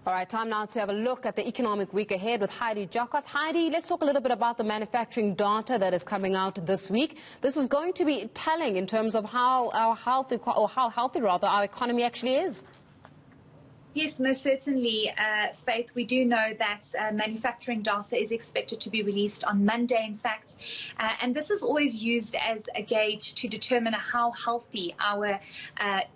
All right, time now to have a look at the economic week ahead with Heidi Giokos. Heidi, let's talk a little bit about the manufacturing data that is coming out this week. This is going to be telling in terms of how healthy our economy actually is. Yes, most certainly, Faith. We do know that manufacturing data is expected to be released on Monday, in fact. And this is always used as a gauge to determine how healthy our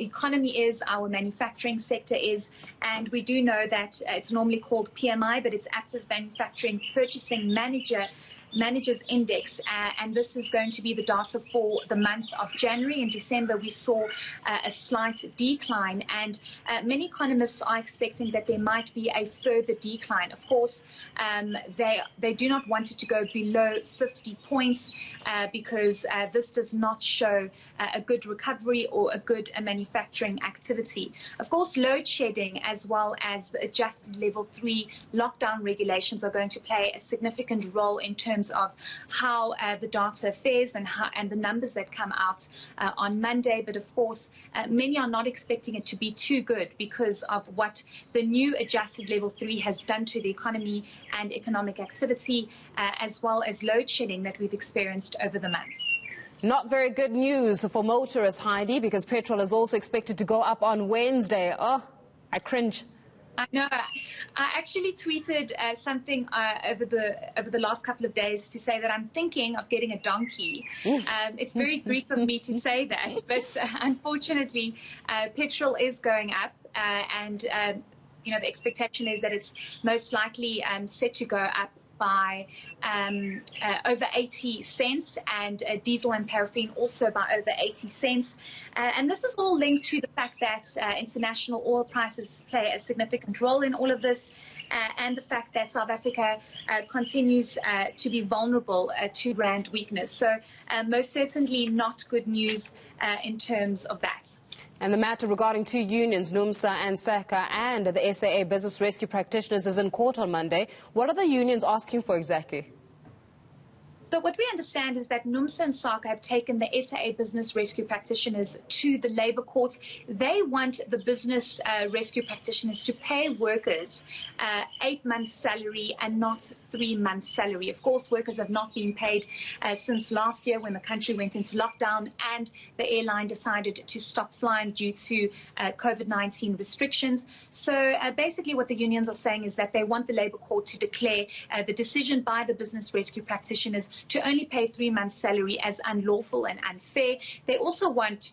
economy is, our manufacturing sector is. And we do know that it's normally called PMI, but it's APSA's Manufacturing Purchasing Managers Index, and this is going to be the data for the month of January. In December, we saw a slight decline, and many economists are expecting that there might be a further decline. Of course, they do not want it to go below 50 points because this does not show a good recovery or a good manufacturing activity. Of course, load shedding as well as the adjusted level 3 lockdown regulations are going to play a significant role in terms of how the data fares and the numbers that come out on Monday. But of course, many are not expecting it to be too good because of what the new adjusted level 3 has done to the economy and economic activity, as well as load shedding that we've experienced over the month. Not very good news for motorists, Heidi, because petrol is also expected to go up on Wednesday. Oh, I cringe. I know. I actually tweeted something over the last couple of days to say that I'm thinking of getting a donkey. It's very Greek of me to say that, but unfortunately, petrol is going up, and you know, the expectation is that it's most likely set to go up by over 80 cents, and diesel and paraffin also by over 80 cents. And this is all linked to the fact that international oil prices play a significant role in all of this, and the fact that South Africa continues to be vulnerable to rand weakness. So most certainly not good news in terms of that. And the matter regarding two unions, NUMSA and SACA, and the SAA Business Rescue Practitioners is in court on Monday. What are the unions asking for exactly? So what we understand is that NUMSA and SACA have taken the SAA Business Rescue Practitioners to the labour courts. They want the business rescue practitioners to pay workers 8 months' salary and not 3 months' salary. Of course, workers have not been paid since last year when the country went into lockdown and the airline decided to stop flying due to COVID-19 restrictions. So basically what the unions are saying is that they want the labour court to declare the decision by the business rescue practitioners to only pay 3 months' salary as unlawful and unfair. They also want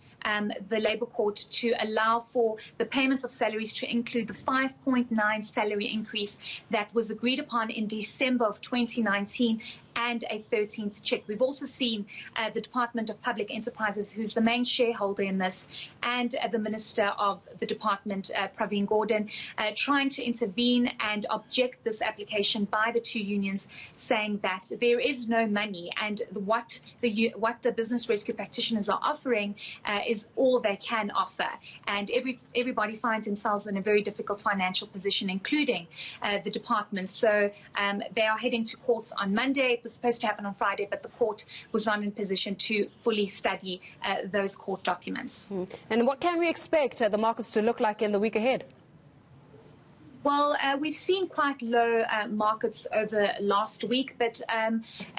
the labour court to allow for the payments of salaries to include the 5.9 salary increase that was agreed upon in December of 2019 and a 13th check. We've also seen the Department of Public Enterprises, who's the main shareholder in this, and the Minister of the Department, Praveen Gordhan, trying to intervene and object this application by the two unions, saying that there is no money and what the business rescue practitioners are offering is all they can offer. And everybody finds themselves in a very difficult financial position, including the department. So they are heading to courts on Monday. It was supposed to happen on Friday, but the court was not in position to fully study those court documents. And what can we expect the markets to look like in the week ahead? Well, we've seen quite low markets over last week, but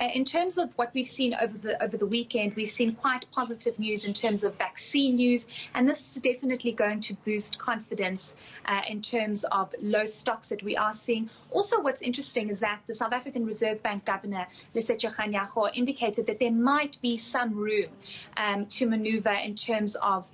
in terms of what we've seen over the weekend, we've seen quite positive news in terms of vaccine news, and this is definitely going to boost confidence in terms of low stocks that we are seeing. Also, what's interesting is that the South African Reserve Bank Governor, Lesetja Kganyago, indicated that there might be some room to maneuver in terms of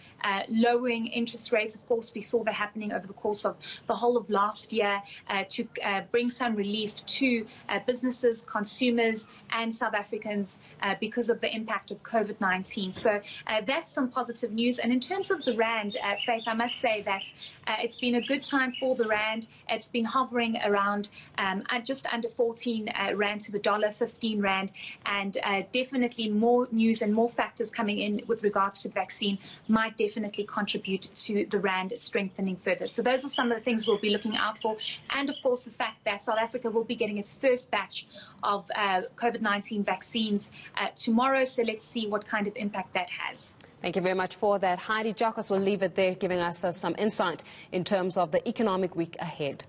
lowering interest rates. Of course, we saw that happening over the course of the whole of last year to bring some relief to businesses, consumers and South Africans because of the impact of COVID-19. So that's some positive news. And in terms of the rand, Faith, I must say that it's been a good time for the rand. It's been hovering around just under 14 rand to the dollar, 15 rand, and definitely more news and more factors coming in with regards to the vaccine might definitely contribute to the rand strengthening further. So those are some of the things we'll be looking out for. And of course, the fact that South Africa will be getting its first batch of COVID-19 vaccines tomorrow. So let's see what kind of impact that has. Thank you very much for that. Heidi Giokos will leave it there, giving us some insight in terms of the economic week ahead.